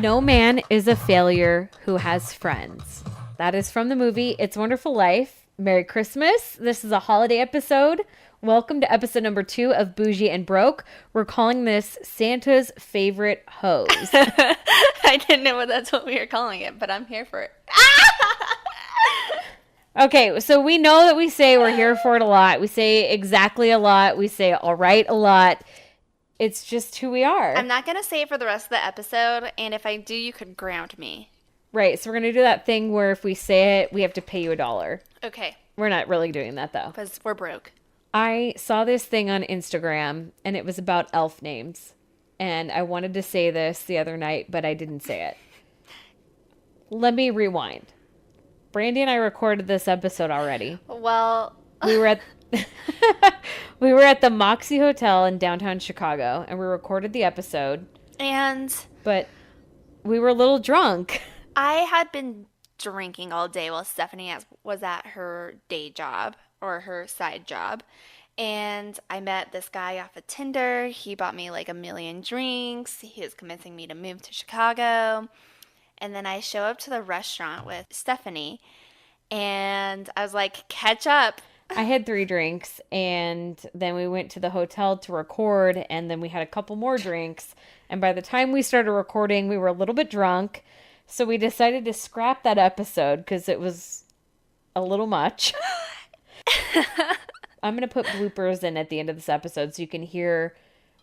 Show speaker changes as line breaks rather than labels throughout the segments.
No man is a failure who has friends. That is from the movie It's a Wonderful Life. Merry Christmas. This is a holiday episode. Welcome to episode number 2 of Boujee and Broke. We're calling this Santa's favorite hose.
I didn't know that's what we were calling it, but I'm here for it.
Okay, so we know that we say we're here for it a lot. We say exactly a lot. We say all right a lot. It's just who we are.
I'm not going to say it for the rest of the episode, and if I do, you could ground me.
Right, so we're going to do that thing where if we say it, we have to pay you $1.
Okay.
We're not really doing that, though.
Because we're broke.
I saw this thing on Instagram, and it was about elf names. And I wanted to say this the other night, but I didn't say it. Let me rewind. Brandy and I recorded this episode already.
Well,
We were at we were at the Moxie Hotel in downtown Chicago, and we recorded the episode.
And
But we were a little drunk.
I had been drinking all day while Stephanie was at her day job or her side job. And I met this guy off of Tinder. He bought me like 1,000,000 drinks. He was convincing me to move to Chicago. And then I show up to the restaurant with Stephanie. And I was like, catch up.
I had 3 drinks, and then we went to the hotel to record, and then we had a couple more drinks. And by the time we started recording, we were a little bit drunk. So we decided to scrap that episode because it was a little much. I'm going to put bloopers in at the end of this episode so you can hear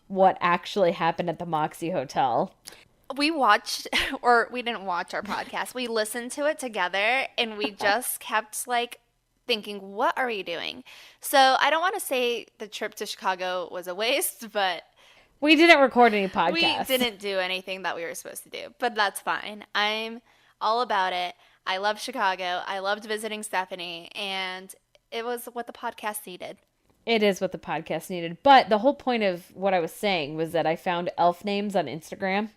what actually happened at the Moxie Hotel.
We watched, or we didn't watch our podcast. We listened to it together, and we just kept like thinking, what are we doing? So I don't want to say the trip to Chicago was a waste, but
We didn't record any podcasts.
we didn't do anything that we were supposed to do. But that's fine. I'm all about it. I love Chicago. I loved visiting Stephanie, and it was what the podcast needed.
It is what the podcast needed. But the whole point of what I was saying was that I found elf names on Instagram.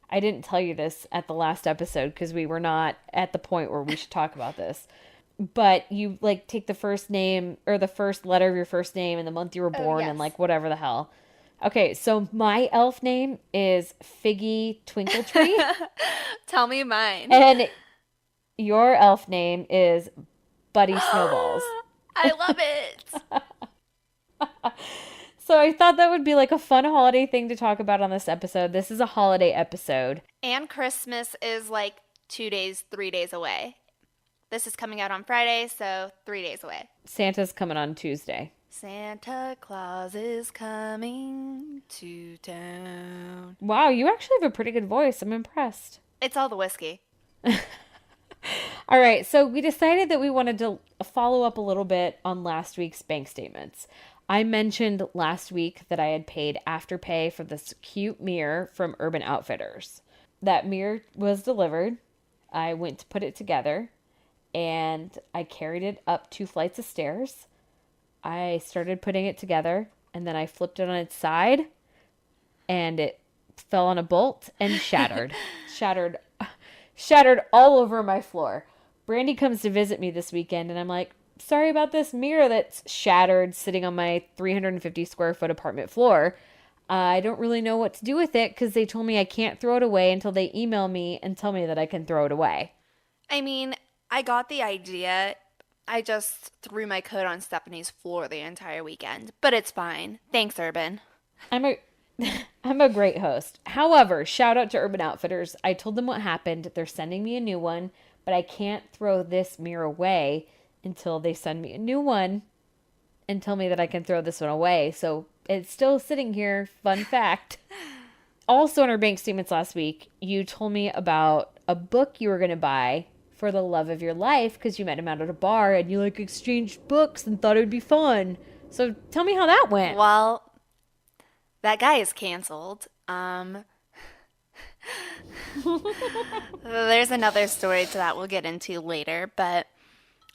I didn't tell you this at the last episode because we were not at the point where we should talk about this. But you like take the first name or the first letter of your first name and the month you were born and like whatever the hell. Okay, so my elf name is Figgy Twinkletree.
Tell me mine.
And your elf name is Buddy Snowballs.
I love it.
So I thought that would be like a fun holiday thing to talk about on this episode. This is a holiday episode.
And Christmas is like 2 days, 3 days away. This is coming out on Friday, so 3 days away.
Santa's coming on Tuesday.
Santa Claus is coming to town.
Wow, you actually have a pretty good voice. I'm impressed.
It's all the whiskey.
All right, so we decided that we wanted to follow up a little bit on last week's bank statements. I mentioned last week that I had paid Afterpay for this cute mirror from Urban Outfitters. That mirror was delivered. I went to put it together, and I carried it up 2 flights of stairs. I started putting it together, and then I flipped it on its side, and it fell on a bolt and shattered. Shattered all over my floor. Brandy comes to visit me this weekend, and I'm like, sorry about this mirror that's shattered sitting on my 350 square foot apartment floor. I don't really know what to do with it because they told me I can't throw it away until they email me and tell me that I can throw it away.
I mean, I got the idea. I just threw my coat on Stephanie's floor the entire weekend. But it's fine. Thanks, Urban.
I'm a great host. However, shout out to Urban Outfitters. I told them what happened. They're sending me a new one, but I can't throw this mirror away until they send me a new one and tell me that I can throw this one away. So it's still sitting here. Fun fact. Also in our bank statements last week, you told me about a book you were going to buy for the love of your life because you met him out at a bar and you like exchanged books and thought it would be fun. So tell me how that went.
Well, that guy is canceled. There's another story to that we'll get into later, but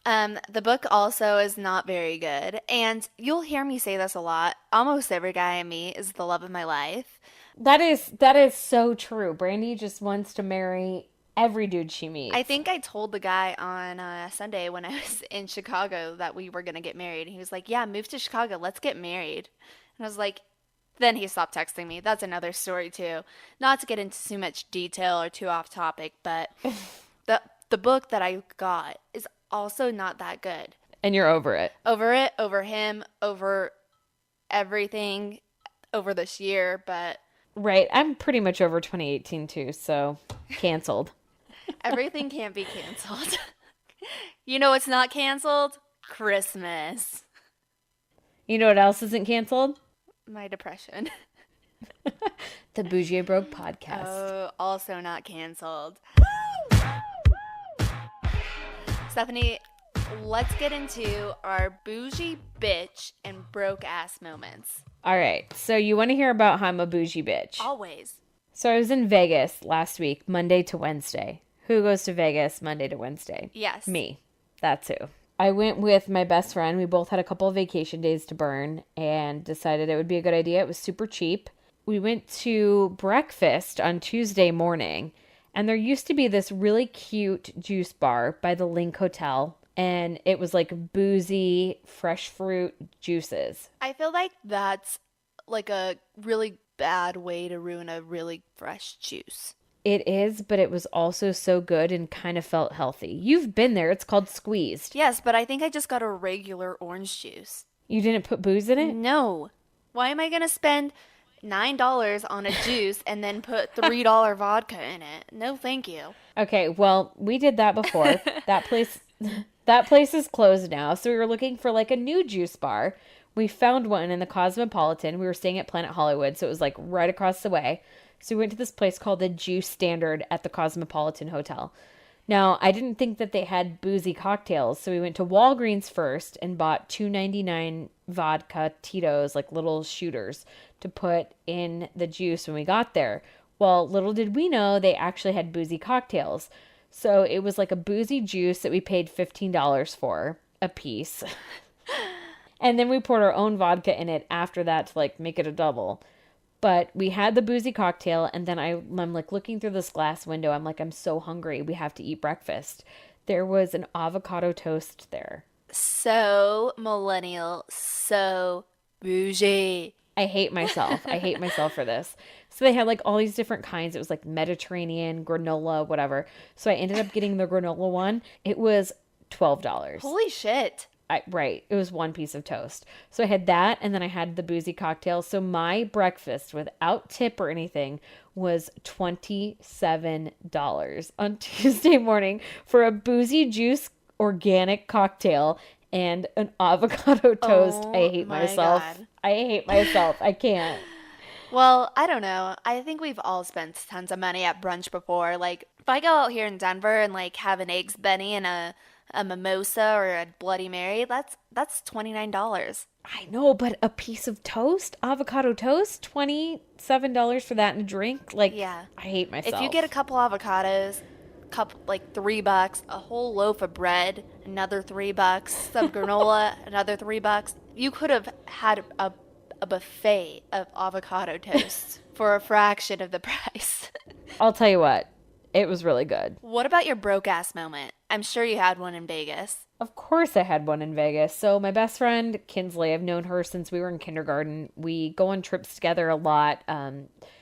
the book also is not very good. And you'll hear me say this a lot. Almost every guy I meet is the love of my life.
That is so true. Brandy just wants to marry every dude she meets.
I think I told the guy on Sunday when I was in Chicago that we were going to get married. He was like, yeah, move to Chicago. Let's get married. And I was like, Then he stopped texting me. That's another story too. Not to get into too much detail or too off topic, but the the book that I got is also not that good.
And you're over it.
Over it, over him, over everything, over this year, but
Right. I'm pretty much over 2018 too, so canceled.
everything can't be canceled. You know what's not canceled? Christmas.
You know what else isn't canceled?
My depression.
The Boujee Broke podcast.
Oh, also not canceled. Stephanie, let's get into our bougie bitch and broke ass moments.
All right. So you want to hear about how I'm a bougie bitch?
Always.
So I was in Vegas last week, Monday to Wednesday. Who goes to Vegas Monday to Wednesday?
Yes.
Me. That's who. I went with my best friend. We both had a couple of vacation days to burn and decided it would be a good idea. It was super cheap. We went to breakfast on Tuesday morning, and there used to be this really cute juice bar by the Link Hotel, and it was like boozy, fresh fruit juices.
I feel like that's like a really bad way to ruin a really fresh juice.
It is, but it was also so good and kind of felt healthy. You've been there. It's called Squeezed.
Yes, but I think I just got a regular orange juice.
You didn't put booze in it?
No. Why am I going to spend $9 on a juice and then put $3 vodka in it? No, thank you.
Okay, well, we did that before. That place is closed now. So we were looking for like a new juice bar. We found one in the Cosmopolitan. We were staying at Planet Hollywood, so it was like right across the way. So we went to this place called the Juice Standard at the Cosmopolitan Hotel. Now, I didn't think that they had boozy cocktails, so we went to Walgreens first and bought $2.99 vodka Tito's, like little shooters, to put in the juice when we got there. Well, little did we know they actually had boozy cocktails. So it was like a boozy juice that we paid $15 for a piece. And then we poured our own vodka in it after that to like make it a double. But we had the boozy cocktail, and then I'm like looking through this glass window. I'm like, I'm so hungry. We have to eat breakfast. There was an avocado toast there.
So millennial, so bougie.
I hate myself. I hate myself for this. So they had like all these different kinds. It was like Mediterranean, granola, whatever. So I ended up getting the granola one. It was $12.
Holy shit.
Right. It was one piece of toast. So I had that, and then I had the boozy cocktail. So my breakfast without tip or anything was $27 on Tuesday morning for a boozy juice organic cocktail and an avocado toast.
Oh
I hate
my
myself.
God.
I hate myself. I can't.
Well, I don't know. I think we've all spent tons of money at brunch before. Like, if I go out here in Denver and like have an eggs Benny and a mimosa or a Bloody Mary, that's $29.
I know, but a piece of toast, avocado toast, $27 for that and a drink. Like,
Yeah.
I hate myself.
If you get a couple avocados, couple like $3, a whole loaf of bread, another $3, some granola, another $3, you could have had a buffet of avocado toast for a fraction of the price.
I'll tell you what, it was really good.
What about your broke ass moment? I'm sure you had one in Vegas.
Of course I had one in Vegas. So my best friend, Kinsley, I've known her since we were in kindergarten. We go on trips together a lot.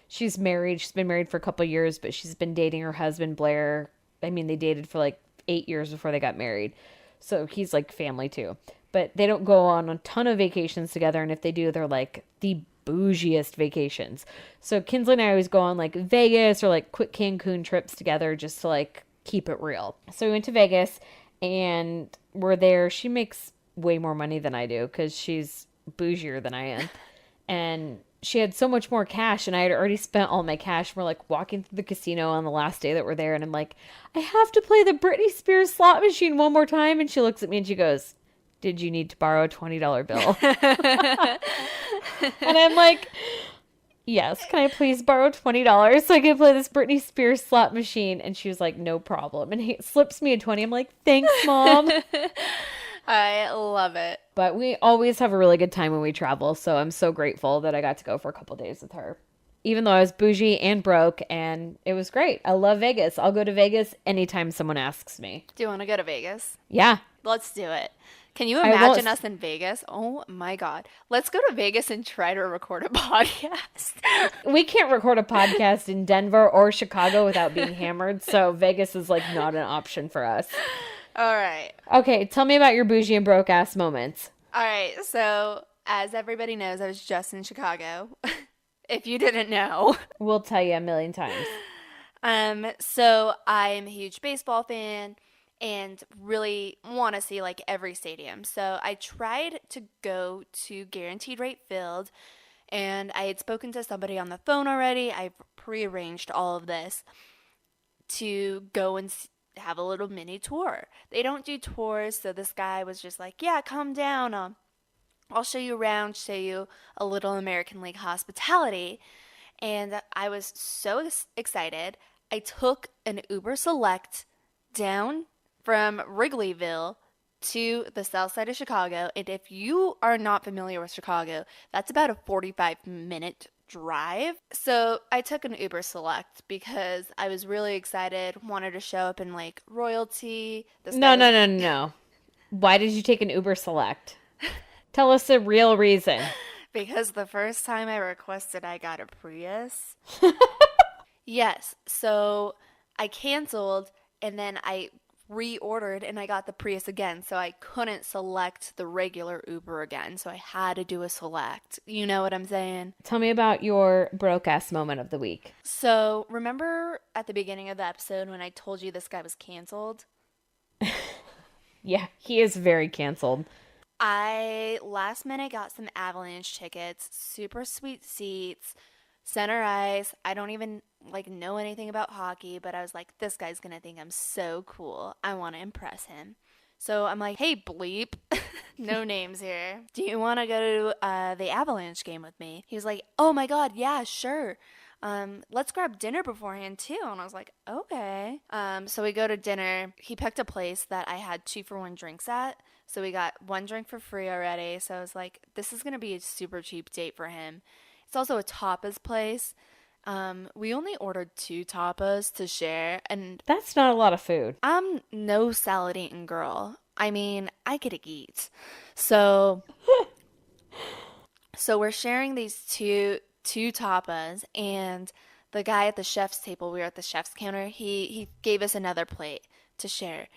She's married. She's been married for a couple years, but she's been dating her husband, Blair. I mean, they dated for like 8 years before they got married. So he's like family too. But they don't go on a ton of vacations together. And if they do, they're like the bougiest vacations. So Kinsley and I always go on like Vegas or like quick Cancun trips together just to like keep it real. So we went to Vegas and we're there. She makes way more money than I do because she's bougier than I am. And she had so much more cash and I had already spent all my cash. We're like walking through the casino on the last day that we're there. And I'm like, I have to play the Britney Spears slot machine one more time. And she looks at me and she goes, did you need to borrow a $20 bill? And I'm like, yes, can I please borrow $20 so I can play this Britney Spears slot machine? And she was like, no problem. And he slips me a 20. I'm like, thanks, Mom.
I love it.
But we always have a really good time when we travel. So I'm so grateful that I got to go for a couple days with her. Even though I was bougie and broke, and it was great. I love Vegas. I'll go to Vegas anytime someone asks me.
Do you want to go to Vegas?
Yeah.
Let's do it. Can you
I won't.
imagine us in Vegas? Oh my God. Let's go to Vegas and try to record a podcast.
We can't record a podcast in Denver or Chicago without being hammered, so Vegas is like not an option for us.
All right.
Okay, tell me about your bougie and broke ass moments.
All right. So, as everybody knows, I was just in Chicago. If you didn't know.
We'll tell you a million times.
So I'm a huge baseball fan and really want to see like every stadium. So I tried to go to Guaranteed Rate Field and I had spoken to somebody on the phone already. I've prearranged all of this to go and have a little mini tour. They don't do tours, so this guy was just like, "Yeah, come down. I'll show you around, show you a little American League hospitality." And I was so excited. I took an Uber Select down from Wrigleyville to the south side of Chicago. And if you are not familiar with Chicago, that's about a 45-minute drive. So I took an Uber Select because I was really excited, wanted to show up in like royalty.
No, no, no, no, no. Why did you take an Uber Select? Tell us the real reason.
Because the first time I requested, I got a Prius. Yes, so I canceled and then I reordered and I got the Prius again. So I couldn't select the regular Uber again. So I had to do a select. You know what I'm saying?
Tell me about your broke ass moment of the week.
So remember at the beginning of the episode when I told you this guy was canceled?
Yeah, he is very canceled.
I last minute got some Avalanche tickets, super sweet seats, center ice. I don't even like know anything about hockey, but I was like, this guy's gonna think I'm so cool. I want to impress him. So I'm like, hey bleep, no names here. Do you want to go to the Avalanche game with me? He was like, oh my God, yeah, sure. Let's grab dinner beforehand too. And I was like, okay. So we go to dinner. He picked a place that I had 2-for-1 drinks at. So we got one drink for free already. So I was like, this is going to be a super cheap date for him. It's also a tapas place. We only ordered 2 tapas to share. And
That's not a lot of food.
I'm no salad eating girl. I mean, I could eat. So, so we're sharing these two tapas, and the guy at the chef's table, we were at the chef's counter, he gave us another plate to share.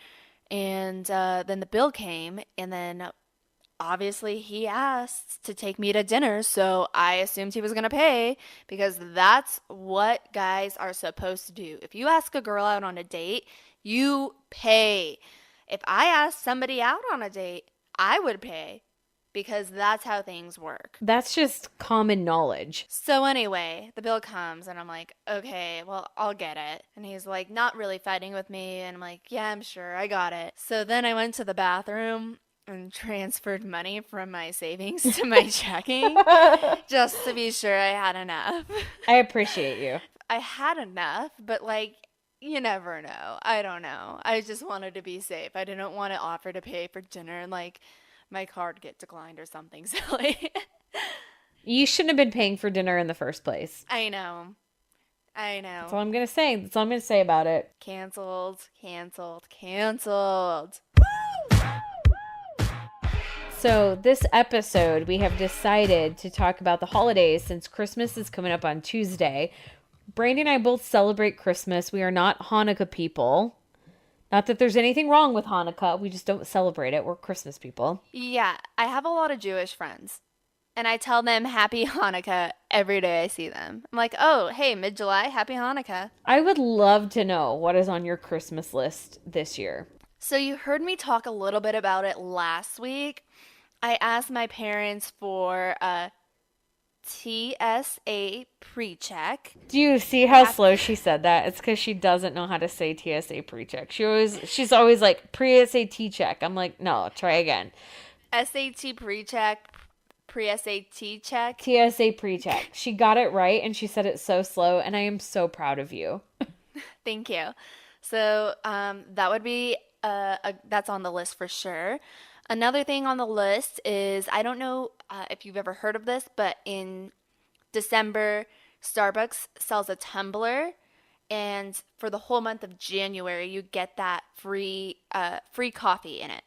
And then the bill came, and then obviously he asked to take me to dinner, so I assumed he was going to pay because that's what guys are supposed to do. If you ask a girl out on a date, you pay. If I asked somebody out on a date, I would pay because that's how things work.
That's just common knowledge.
So anyway, the bill comes and I'm like, okay, well, I'll get it. And he's like, not really fighting with me. And I'm like, yeah, I'm sure, I got it. So then I went to the bathroom and transferred money from my savings to my checking just to be sure I had enough.
I appreciate you.
I had enough, but like, you never know. I don't know. I just wanted to be safe. I didn't want to offer to pay for dinner and like my card get declined or something silly.
You shouldn't have been paying for dinner in the first place.
I know. I
That's
know.
all I'm going to say. That's all I'm going to say about it.
Canceled, canceled, canceled.
So, this episode, we have decided to talk about the holidays since Christmas is coming up on Tuesday. Brandy and I both celebrate Christmas. We are not Hanukkah people. Not that there's anything wrong with Hanukkah. We just don't celebrate it. We're Christmas people.
Yeah, I have a lot of Jewish friends. And I tell them happy Hanukkah every day I see them. I'm like, oh, hey, mid-July, happy Hanukkah.
I would love to know what is on your Christmas list this year.
So you heard me talk a little bit about it last week. I asked my parents for a TSA pre-check.
Do you see how slow she said that? It's because she doesn't know how to say TSA pre-check. She's always like pre-SAT check. I'm like, no, try again.
SAT pre-check, pre-SAT check.
TSA pre-check. She got it right, and she said it so slow, and I am so proud of you.
Thank you. So that would be that's on the list for sure. Another thing on the list is I don't know if you've ever heard of this, but in December, Starbucks sells a tumbler, and for the whole month of January, you get that free coffee in it.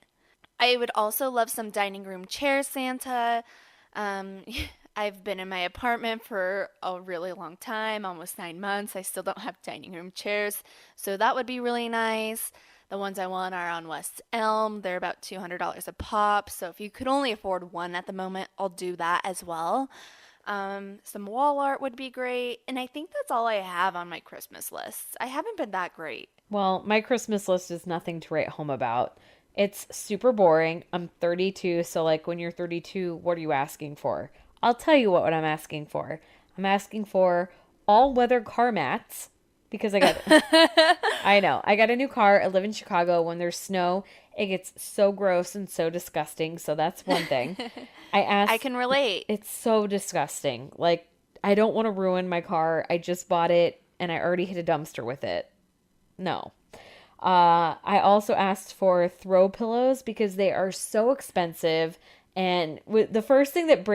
I would also love some dining room chairs, Santa. Um, I've been in my apartment for a really long time, almost 9 months. I still don't have dining room chairs, so that would be really nice. The ones I want are on West Elm. They're about $200 a pop, so if you could only afford one at the moment, I'll do that as well. Some wall art would be great, and I think that's all I have on my Christmas list. I haven't been that great.
Well, my Christmas list is nothing to write home about. It's super boring. I'm 32, so like when you're 32, what are you asking for? I'll tell you what I'm asking for. I'm asking for all weather car mats because I know, I got a new car. I live in Chicago. When there's snow, it gets so gross and so disgusting. So that's one thing. I
I
asked,
can relate.
it's so disgusting. Like, I don't want to ruin my car. I just bought it and I already hit a dumpster with it. No. I also asked for throw pillows because they are so expensive. And the first thing that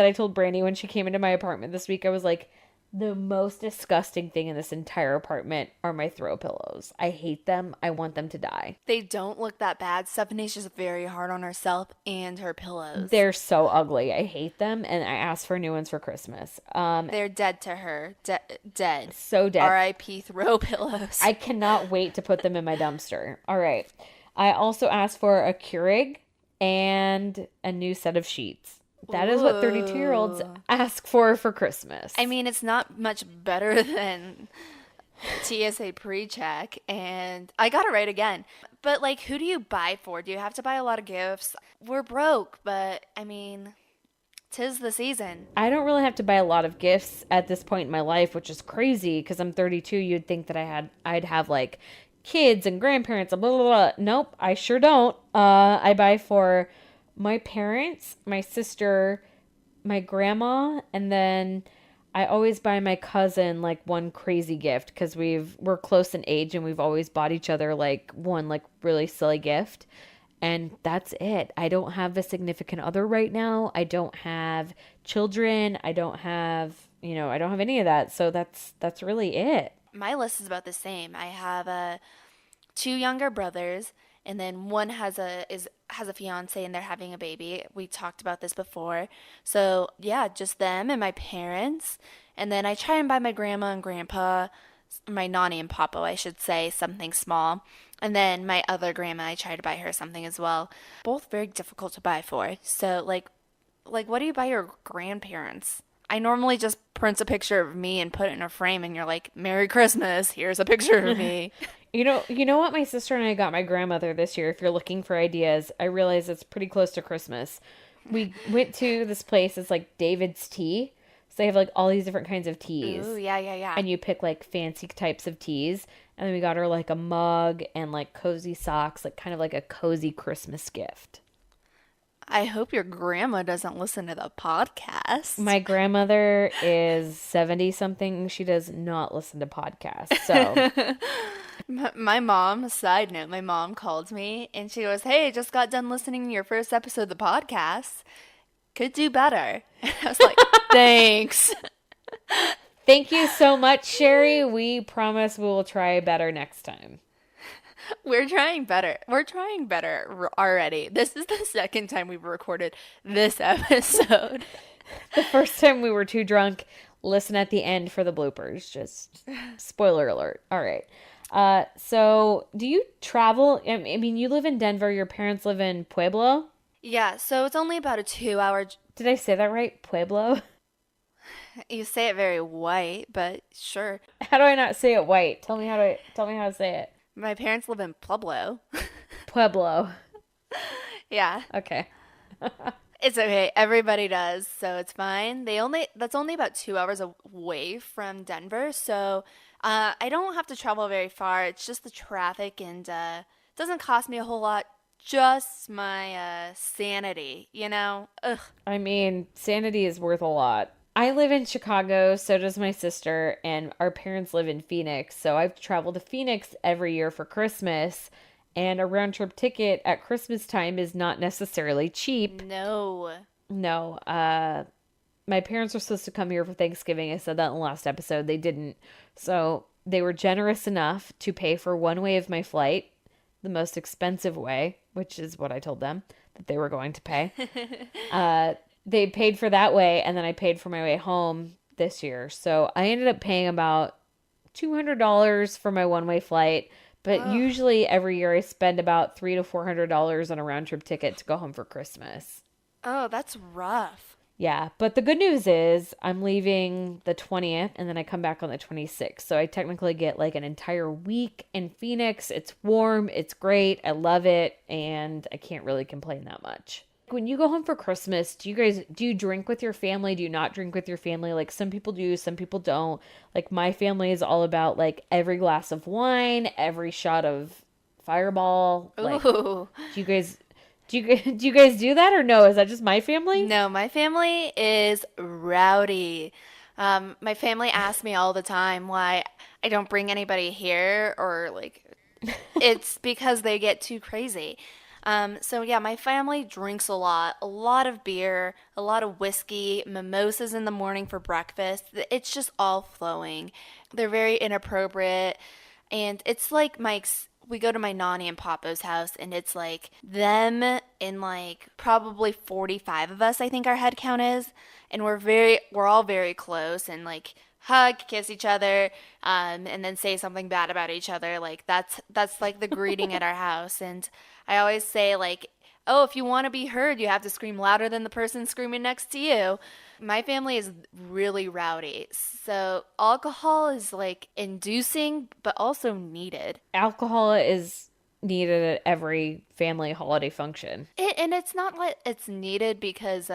I told Brandy when she came into my apartment this week, I was like, the most disgusting thing in this entire apartment are my throw pillows. I hate them. I want them to die.
They don't look that bad. Stephanie's just very hard on herself and her pillows.
They're so ugly. I hate them, and I asked for new ones for Christmas.
They're dead to her. Dead.
So dead.
R.I.P. throw pillows.
I cannot wait to put them in my dumpster. All right. I also asked for a Keurig and a new set of sheets. That is what 32-year-olds
Ooh.
ask for Christmas.
I mean, it's not much better than TSA pre-check, and I got it right again. But, like, who do you buy for? Do you have to buy a lot of gifts? We're broke, but, I mean, 'tis the season.
I don't really have to buy a lot of gifts at this point in my life, which is crazy because I'm 32. You'd think that I'd have like kids and grandparents and blah blah blah. Nope, I sure don't. I buy for my parents, my sister, my grandma, and then I always buy my cousin like one crazy gift because we're close in age and we've always bought each other like one like really silly gift. And that's it. I don't have a significant other right now. I don't have children. I don't have, I don't have any of that. So that's really it.
My list is about the same. I have two younger brothers, and then one has a fiance and they're having a baby. We talked about this before. So, yeah, just them and my parents. And then I try and buy my grandma and grandpa, my nanny and papa, I should say, something small. And then my other grandma, I try to buy her something as well. Both very difficult to buy for. So, what do you buy your grandparents? I normally just print a picture of me and put it in a frame, and you're like, "Merry Christmas, here's a picture of me."
You know what my sister and I got my grandmother this year, if you're looking for ideas. I realize it's pretty close to Christmas. We went to this place, it's like David's Tea. So they have like all these different kinds of teas.
Ooh, yeah, yeah, yeah.
And you pick like fancy types of teas. And then we got her like a mug and like cozy socks, like kind of like a cozy Christmas gift.
I hope your grandma doesn't listen to the podcast.
My grandmother is 70 something. She does not listen to podcasts. So
My mom, side note, my mom called me and she goes, "Hey, I just got done listening to your first episode of the podcast. Could do better." And I was like, "Thanks."
thank you so much, Sherry. We promise we will try better next time.
We're trying better. We're trying better already. This is the second time we've recorded this episode.
The first time we were too drunk. Listen at the end for the bloopers. Just spoiler alert. All right. So do you travel? I mean, you live in Denver. Your parents live in Pueblo.
Yeah, so it's only about a 2 hour.
Did I say that right? Pueblo?
You say it very white, but sure.
How do I not say it white? Tell me how to say it.
My parents live in Pueblo.
Pueblo.
Yeah.
Okay.
It's okay. Everybody does, so it's fine. That's only about 2 hours away from Denver, so I don't have to travel very far. It's just the traffic, and it doesn't cost me a whole lot. Just my sanity, you know? Ugh.
I mean, sanity is worth a lot. I live in Chicago, so does my sister, and our parents live in Phoenix. So I've traveled to Phoenix every year for Christmas, and a round trip ticket at Christmas time is not necessarily cheap.
No.
No, my parents were supposed to come here for Thanksgiving. I said that in the last episode. They didn't. So they were generous enough to pay for one way of my flight the most expensive way, which is what I told them that they were going to pay. They paid for that way, and then I paid for my way home this year. So I ended up paying about $200 for my one-way flight. But
Oh,
usually every year I spend about $300 to $400 on a round trip ticket to go home for Christmas.
oh, that's rough.
Yeah, but the good news is I'm leaving the 20th and then I come back on the 26th. So I technically get like an entire week in Phoenix. It's warm, it's great, I love it, and I can't really complain that much. When you go home for Christmas, do you drink with your family? Do you not drink with your family? Like some people do, some people don't. Like my family is all about like every glass of wine, every shot of Fireball. Like
Ooh.
do you guys do you guys do that or no? Is that just my family?
No, my family is rowdy. My family asks me all the time why I don't bring anybody here, or like it's because they get too crazy. So yeah, my family drinks a lot of beer, a lot of whiskey, mimosas in the morning for breakfast. It's just all flowing. They're very inappropriate, and it's like we go to my Nani and Papa's house, and it's like them and like probably 45 of us, I think our head count is, and we're all very close and like hug, kiss each other, and then say something bad about each other. Like that's like the greeting at our house. And I always say like, oh, if you want to be heard, you have to scream louder than the person screaming next to you. My family is really rowdy. So alcohol is like inducing, but also needed.
Alcohol is needed at every family holiday function.
And it's not like it's needed because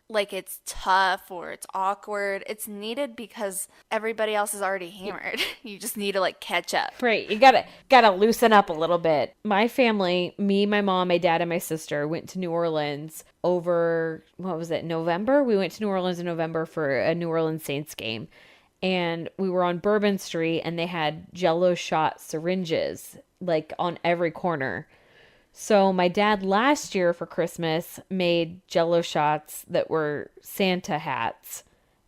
like it's tough or it's awkward. It's needed because everybody else is already hammered. You just need to like catch up.
Right, you gotta loosen up a little bit. My family, me, my mom, my dad, and my sister went to New Orleans over what was it, November? We went to New Orleans in November for a New Orleans Saints game. And we were on Bourbon Street and they had Jello shot syringes like on every corner. So my dad last year for Christmas made Jello shots that were Santa hats.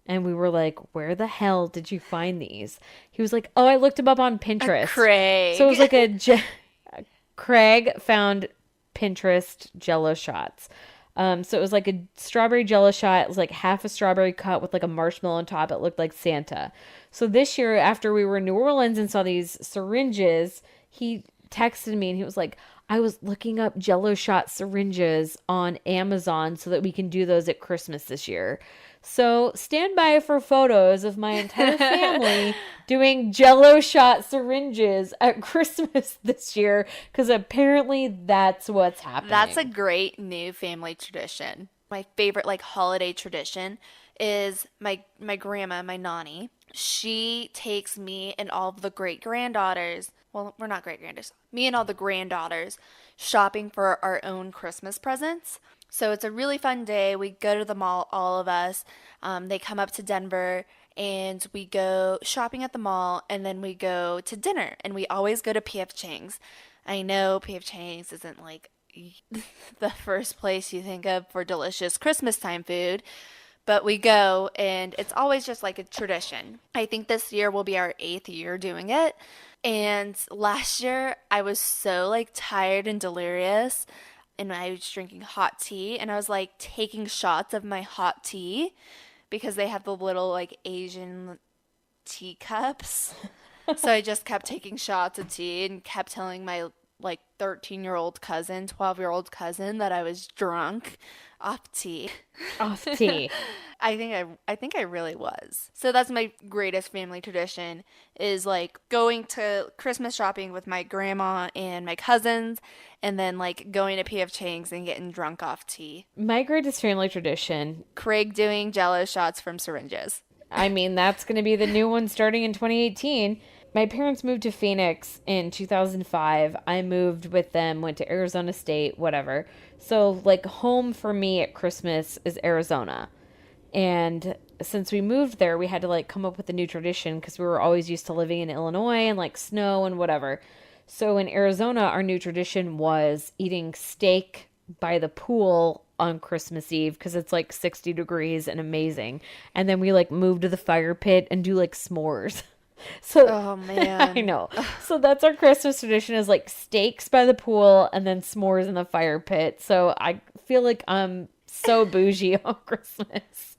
And we were like, "Where the hell did you find these?" He was like, "Oh, I looked them up on Pinterest." So it was
Craig.
like Craig found Pinterest Jello shots. So it was like a strawberry Jello shot. It was like half a strawberry cut with like a marshmallow on top. It looked like Santa. So this year, after we were in New Orleans and saw these syringes, he texted me and he was like, "I was looking up Jello shot syringes on Amazon so that we can do those at Christmas this year." So stand by for photos of my entire family doing Jello shot syringes at Christmas this year because apparently that's what's
That's a
happening.
great new family tradition. My favorite like holiday tradition is my grandma, my nanny. She takes me and all of the great granddaughters. Well, we're not great granddaughters. Me and all the granddaughters shopping for our own Christmas presents. So it's a really fun day. We go to the mall, all of us. They come up to Denver and we go shopping at the mall and then we go to dinner. And we always go to PF Chang's. I know PF Chang's isn't like the first place you think of for delicious Christmas time food, but we go and it's always just like a tradition. I think this year will be our 8th year doing it. And last year I was so like tired and delirious and I was drinking hot tea and I was like taking shots of my hot tea because they have the little like Asian teacups. So I just kept taking shots of tea and kept telling my like 13-year-old cousin, 12-year-old cousin that I was drunk off tea.
Off tea.
I think I really was. So that's my greatest family tradition is like going to Christmas shopping with my grandma and my cousins and then like going to PF Chang's and getting drunk off tea.
My greatest family tradition,
Craig doing jello shots from syringes.
I mean, that's going to be the new one starting in 2018. My parents moved to Phoenix in 2005. I moved with them, went to Arizona State, whatever. So, like, home for me at Christmas is Arizona. And since we moved there, we had to, like, come up with a new tradition because we were always used to living in Illinois and, like, snow and whatever. So, in Arizona, our new tradition was eating steak by the pool on Christmas Eve because it's, like, 60 degrees and amazing. And then we, like, move to the fire pit and do, like, s'mores. So
Oh
I
man.
know. So that's our Christmas tradition is like steaks by the pool and then s'mores in the fire pit. So I feel like I'm so bougie on Christmas.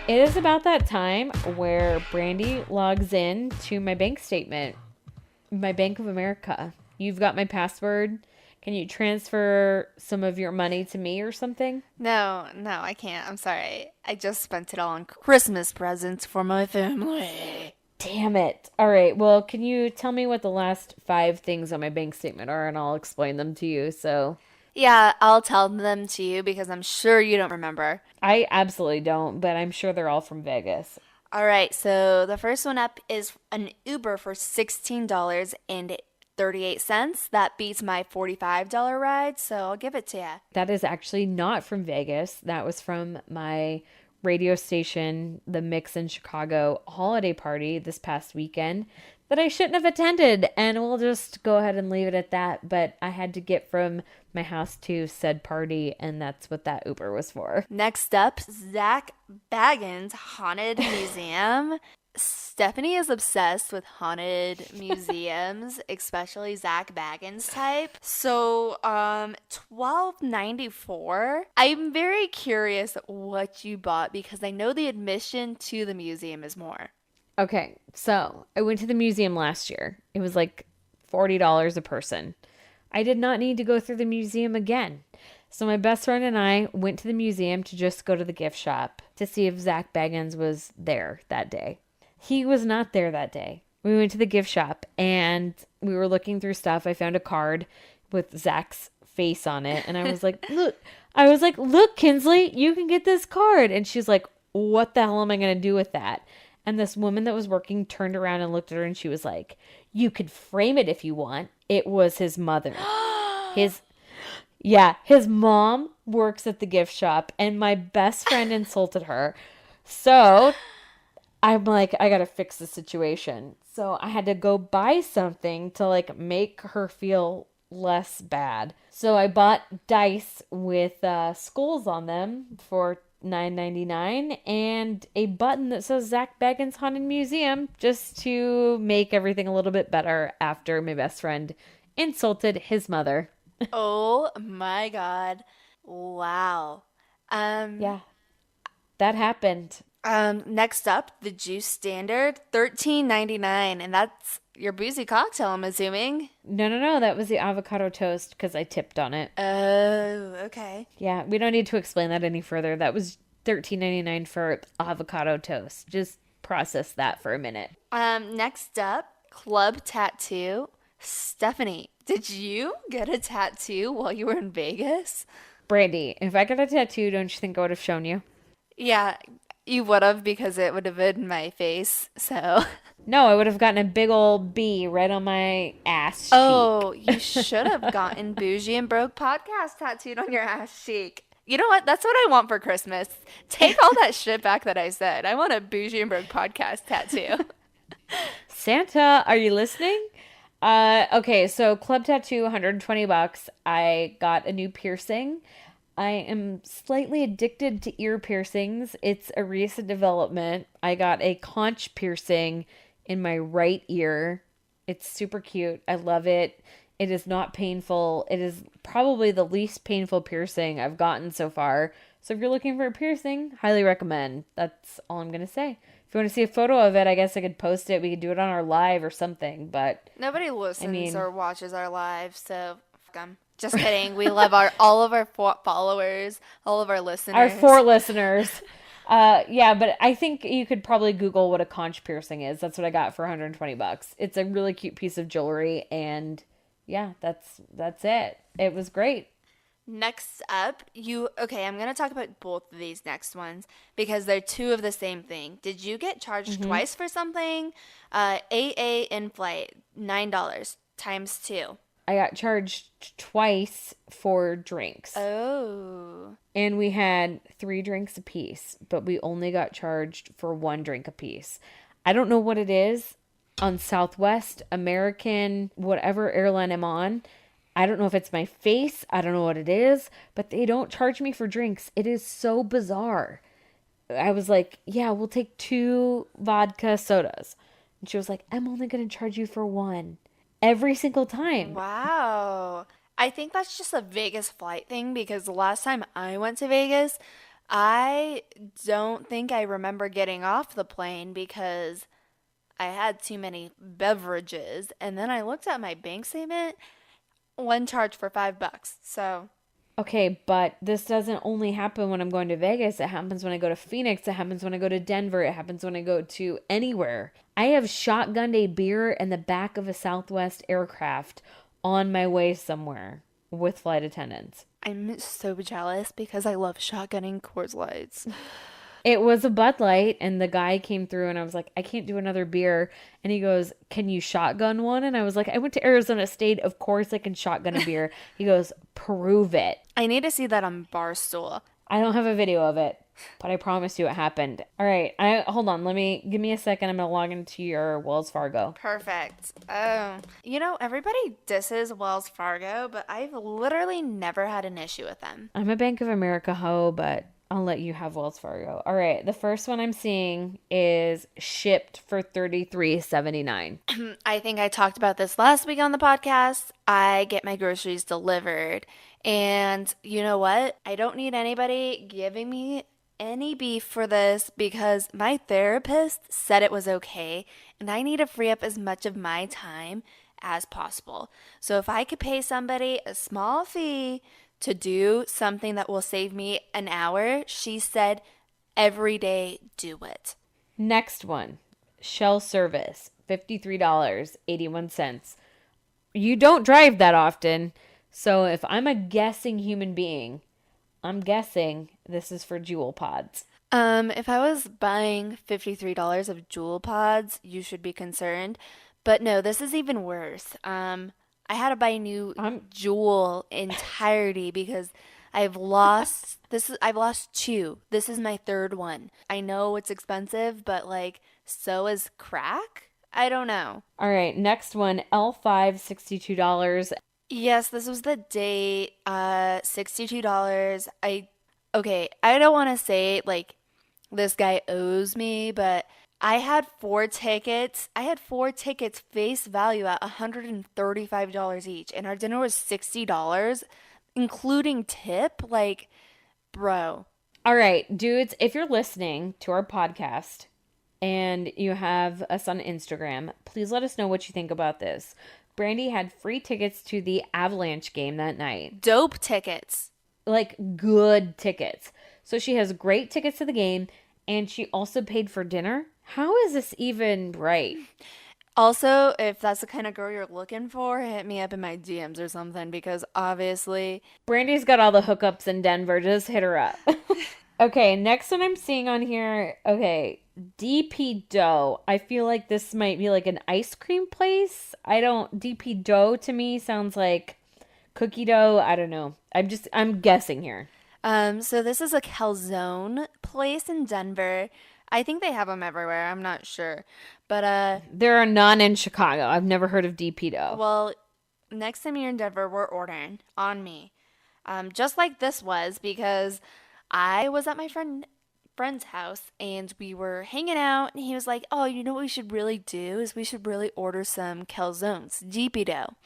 It is about that time where Brandy logs in to my bank statement, my Bank of America. You've got my password. Can you transfer some of your money to me or something?
No, no, I can't. I'm sorry. I just spent it all on Christmas presents for my family.
Damn it. All right. Well, can you tell me what the last five things on my bank statement are and I'll explain them to you? So
Yeah, I'll tell them to you because I'm sure you don't remember.
I absolutely don't, but I'm sure they're all from Vegas.
All right, so the first one up is an Uber for $16.38. That beats my $45 ride, so I'll give it to you.
That is actually not from Vegas. That was from my radio station, the Mix in Chicago holiday party this past weekend that I shouldn't have attended. And we'll just go ahead and leave it at that. But I had to get from my house to said party, and that's what that Uber was for.
Next up, Zach Baggins' Haunted Museum. Stephanie is obsessed with haunted museums, especially Zach Baggins type. So, 12.94. I'm very curious what you bought because I know the admission to the museum is more.
Okay, so I went to the museum last year. It was like $40 a person. I did not need to go through the museum again. So my best friend and I went to the museum to just go to the gift shop to see if Zach Baggins was there that day. He was not there that day. We went to the gift shop and we were looking through stuff. I found a card with Zach's face on it. And I was like, look, look, Kinsley, you can get this card. And she's like, what the hell am I going to do with that? And this woman that was working turned around and looked at her and she was like, you could frame it if you want. It was his mother. His his mom works at the gift shop and my best friend insulted her. So I'm like, I gotta fix the situation. So I had to go buy something to like make her feel less bad. So I bought dice with skulls on them for $9.99 and a button that says Zach Baggins Haunted Museum just to make everything a little bit better after my best friend insulted his mother.
Oh my God. Wow. Um,
Yeah, that happened.
Next up, the Juice Standard, 13.99, and that's your boozy cocktail, I'm assuming.
No. That was the avocado toast because I tipped on it.
Oh, okay.
Yeah, we don't need to explain that any further. That was $13.99 for avocado toast. Just process that for a minute.
Next up, Club Tattoo. Stephanie, did you get a tattoo while you were in Vegas?
Brandy, if I got a tattoo, don't you think I would have shown you?
Yeah, you would have because it would have been in my face. So,
No, I would have gotten a big old B right on my ass cheek.
oh, you should have gotten Boujee and Broke podcast tattooed on your ass cheek. You know what? That's what I want for Christmas. Take all that shit back that I said. I want a Boujee and Broke podcast tattoo.
Santa, are you listening? Okay, so Club Tattoo, $120. I got a new piercing. I am slightly addicted to ear piercings. It's a recent development. I got a conch piercing in my right ear. It's super cute. I love it. It is not painful. It is probably the least painful piercing I've gotten so far. So if you're looking for a piercing, highly recommend. That's all I'm going to say. If you want to see a photo of it, I guess I could post it. We could do it on our live or something. But
Nobody listens
mean-
or watches our lives, so fuck 'em. Just kidding. We love all of our followers, all of our listeners.
our four listeners. Yeah, but I think you could probably Google what a conch piercing is. That's what I got for $120. It's a really cute piece of jewelry, and yeah, that's it. It was great.
Next up, okay, I'm going to talk about both of these next ones because they're two of the same thing. Did you get charged twice for something? AA in flight, $9 times two.
I got charged twice for drinks.
Oh.
And we had 3 drinks apiece, but we only got charged for 1 drink apiece. I don't know what it is on Southwest, American, whatever airline I'm on. I don't know if it's my face. I don't know what it is, but they don't charge me for drinks. It is so bizarre. I was like, yeah, we'll take 2 vodka sodas. And she was like, I'm only going to charge you for one. Every single time.
Wow. I think that's just a Vegas flight thing because the last time I went to Vegas, I don't think I remember getting off the plane because I had too many beverages. And then I looked at my bank statement, one charge for $5. So,
Okay, but this doesn't only happen when I'm going to Vegas. It happens when I go to Phoenix. It happens when I go to Denver. It happens when I go to anywhere. I have shotgunned a beer in the back of a Southwest aircraft on my way somewhere with flight attendants.
I'm so jealous because I love shotgunning Coors Lights.
It was a Bud Light, and the guy came through, and I was like, I can't do another beer. And he goes, Can you shotgun one? And I was like, I went to Arizona State. Of course I can shotgun a beer. He goes, Prove it.
I need to see that on Barstool.
I don't have a video of it, but I promise you it happened. All right. Hold on. Give me a second. I'm going to log into your Wells Fargo.
Perfect. Everybody disses Wells Fargo, but I've literally never had an issue with them.
I'm a Bank of America hoe, but I'll let you have Wells Fargo. All right. The first one I'm seeing is shipped for $33.79.
I think I talked about this last week on the podcast. I get my groceries delivered. And you know what? I don't need anybody giving me any beef for this because my therapist said it was okay. And I need to free up as much of my time as possible. So if I could pay somebody a small fee to do something that will save me an hour, she said every day do it.
Next one, Shell service, $53.81. You don't drive that often. So if I'm a guessing human being, I'm guessing this is for Jewel Pods.
If I was buying $53 of Jewel Pods, you should be concerned. But no, this is even worse. I had to buy a new Jewel entirety because I've lost two. This is my third one. I know it's expensive, but so is crack? I don't know.
All right, next one, L5, $62.
Yes, this was the date. $62. I don't want to say this guy owes me, but I had 4 tickets. I had 4 tickets face value at $135 each, and our dinner was $60, including tip. Bro.
All right, dudes, if you're listening to our podcast and you have us on Instagram, please let us know what you think about this. Brandy had free tickets to the Avalanche game that night.
Dope tickets.
Good tickets. So she has great tickets to the game, and she also paid for dinner. How is this even right?
Also, if that's the kind of girl you're looking for, hit me up in my DMs or something because obviously
Brandy's got all the hookups in Denver. Just hit her up. Okay, next one I'm seeing on here. Okay, DP Dough. I feel like this might be like an ice cream place. DP Dough to me sounds like cookie dough. I don't know. I'm guessing here.
So this is a calzone place in Denver. I think they have them everywhere. I'm not sure. But
there are none in Chicago. I've never heard of DP Dough.
Well, next time you're in Denver, we're ordering on me. Just like this was because I was at my friend's house and we were hanging out and he was like, "Oh, you know what we should really do is we should really order some calzones, DP Dough."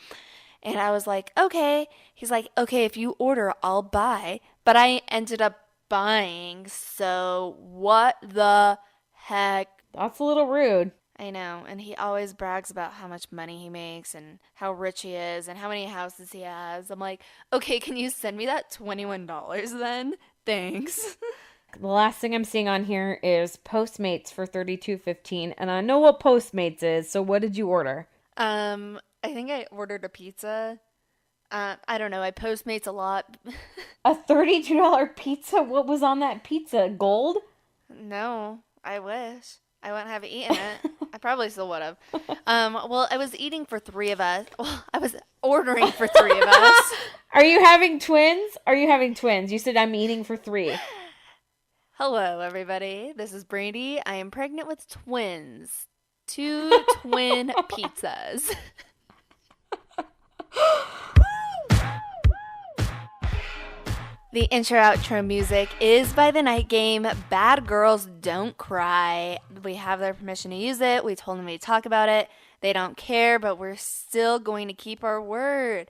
And I was like, "Okay." He's like, "Okay, if you order, I'll buy." But I ended up buying, so what the heck?
That's a little rude.
I know, and he always brags about how much money he makes and how rich he is and how many houses he has. I'm like, okay, can you send me that $21 then? Thanks.
The last thing I'm seeing on here is Postmates for $32.15, and I know what Postmates is, so what did you order?
I think I ordered a pizza. I don't know, I Postmates a lot.
A $32 pizza? What was on that pizza? Gold?
No, I wish. I wouldn't have eaten it. I probably still would have. Well, I was eating for 3 of us. Well, I was ordering for 3 of us.
Are you having twins? You said I'm eating for 3.
Hello, everybody. This is Brandy. I am pregnant with twins. 2 twin pizzas. The intro outro music is by The Night Game. Bad Girls Don't Cry. We have their permission to use it. We told them we'd talk about it. They don't care, but we're still going to keep our word.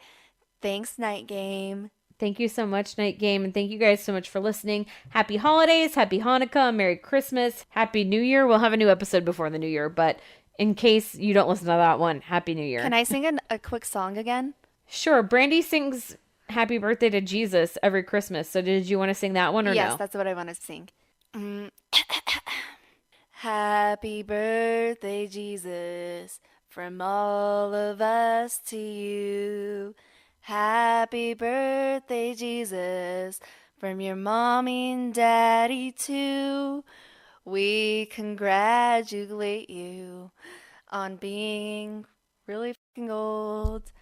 Thanks, Night Game.
Thank you so much, Night Game, and thank you guys so much for listening. Happy holidays, happy Hanukkah, Merry Christmas, Happy New Year. We'll have a new episode before the New Year, but in case you don't listen to that one, Happy New Year.
Can I sing a quick song again?
Sure. Brandy sings Happy Birthday to Jesus every Christmas. So did you want to sing that one or no?
Yes, that's what I want to sing. Happy birthday, Jesus, from all of us to you. Happy birthday, Jesus, from your mommy and daddy too. We congratulate you on being really fucking old.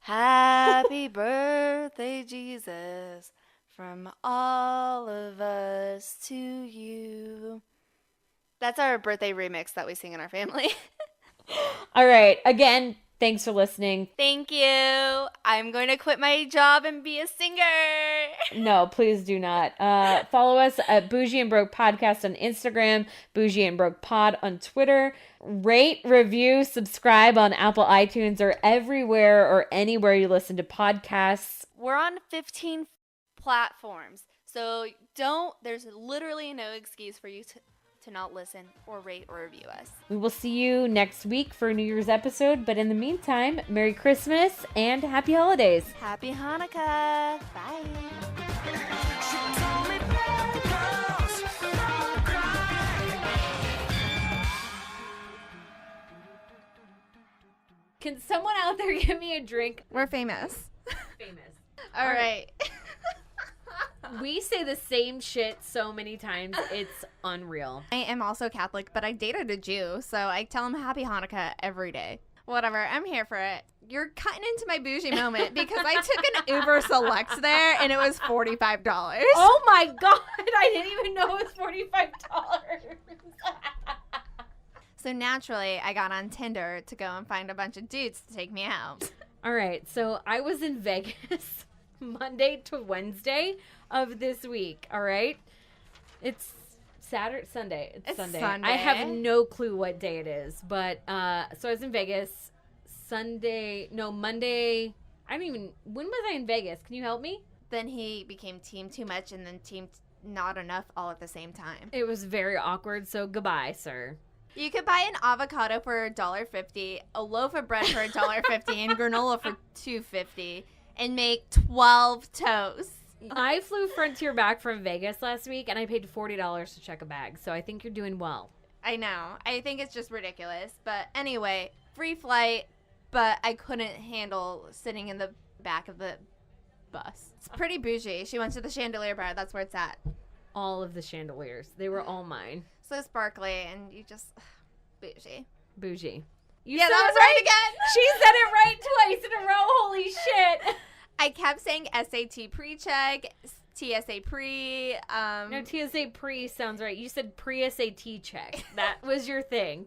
Happy birthday, Jesus, from all of us to you. That's our birthday remix that we sing in our family.
All right. Again, thanks for listening.
Thank you. I'm going to quit my job and be a singer.
No, please do not. Follow us at Boujee and Broke Podcast on Instagram, Boujee and Broke Pod on Twitter. Rate, review, subscribe on Apple iTunes or everywhere or anywhere you listen to podcasts.
We're on 15 platforms, so there's literally no excuse for you to not listen or rate or review us.
We will see you next week for a New Year's episode, but in the meantime, Merry Christmas and Happy Holidays.
Happy Hanukkah. Bye.
Can someone out there give me a drink?
We're famous.
Famous.
All right.
We say the same shit so many times, it's unreal.
I am also Catholic, but I dated a Jew, so I tell him Happy Hanukkah every day. Whatever, I'm here for it. You're cutting into my bougie moment because I took an Uber Select there and it was $45.
Oh my God, I didn't even know it was $45.
So naturally, I got on Tinder to go and find a bunch of dudes to take me out.
All right, so I was in Vegas Monday to Wednesday of this week, all right? It's Sunday. It's Sunday. I have no clue what day it is, but so I was in Vegas Monday. When was I in Vegas? Can you help me?
Then he became team too much and then team not enough all at the same time.
It was very awkward, so goodbye, sir.
You could buy an avocado for $1.50, a loaf of bread for $1.50, and granola for $2.50, and make 12 toasts.
I flew Frontier back from Vegas last week, and I paid $40 to check a bag, so I think you're doing well.
I know. I think it's just ridiculous. But anyway, free flight, but I couldn't handle sitting in the back of the bus. It's pretty bougie. She went to the Chandelier Bar. That's where it's at.
All of the chandeliers. They were all mine.
So sparkly, and you just... bougie.
Bougie.
Yeah, that was right again.
She said it right twice in a row. Holy shit.
I kept saying SAT pre-check, TSA pre.
No, TSA pre sounds right. You said pre-SAT check. That was your thing.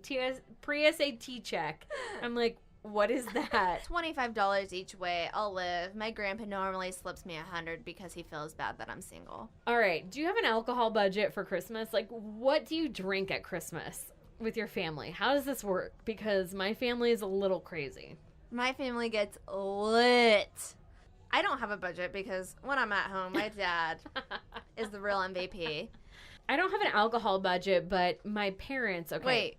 Pre-SAT check. I'm like, what is that?
$25 each way. I'll live. My grandpa normally slips me $100 because he feels bad that I'm single.
All right. Do you have an alcohol budget for Christmas? Like, what do you drink at Christmas with your family? How does this work? Because my family is a little crazy.
My family gets lit. I don't have a budget because when I'm at home, my dad is the real MVP.
I don't have an alcohol budget, but my parents, okay.
Wait,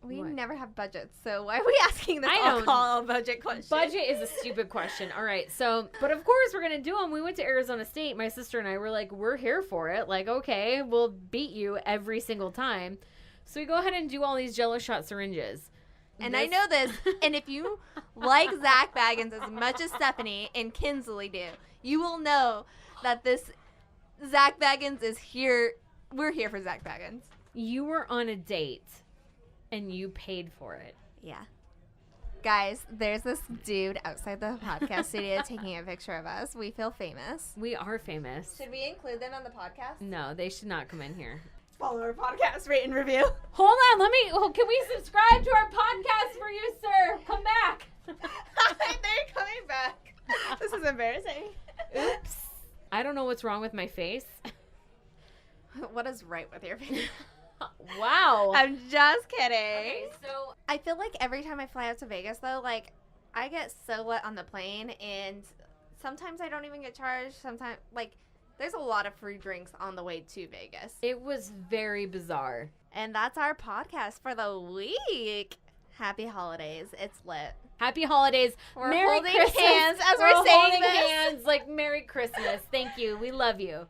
we
What?
never have budgets, so why are we asking this
I don't-
alcohol budget question?
Budget is a stupid question. All right. So, but of course we're going to do them. We went to Arizona State. My sister and I were like, we're here for it. Like, okay, we'll beat you every single time. So we go ahead and do all these Jello shot syringes.
And I know this, and if you like Zach Baggins as much as Stephanie and Kinsley do, you will know that this Zach Baggins is here. We're here for Zach Baggins.
You were on a date and you paid for it.
Yeah. Guys, there's this dude outside the podcast studio taking a picture of us. We feel famous.
We are famous.
Should we include them on the podcast?
No, they should not come in here.
Follow our podcast, rate and review.
Hold on, can we subscribe to our podcast for you, sir? Come back.
They're coming back. This is embarrassing.
Oops. I don't know what's wrong with my face.
What is right with your face?
Wow.
I'm just kidding.
Okay, so
I feel like every time I fly out to Vegas, though, like, I get so wet on the plane, and sometimes I don't even get charged. Sometimes, like, there's a lot of free drinks on the way to Vegas.
it was very bizarre.
And that's our podcast for the week. Happy holidays. It's lit.
Happy holidays.
We're
Merry
holding
Christmas.
hands as we're saying
holding
this.
hands like Merry Christmas. Thank you. We love you.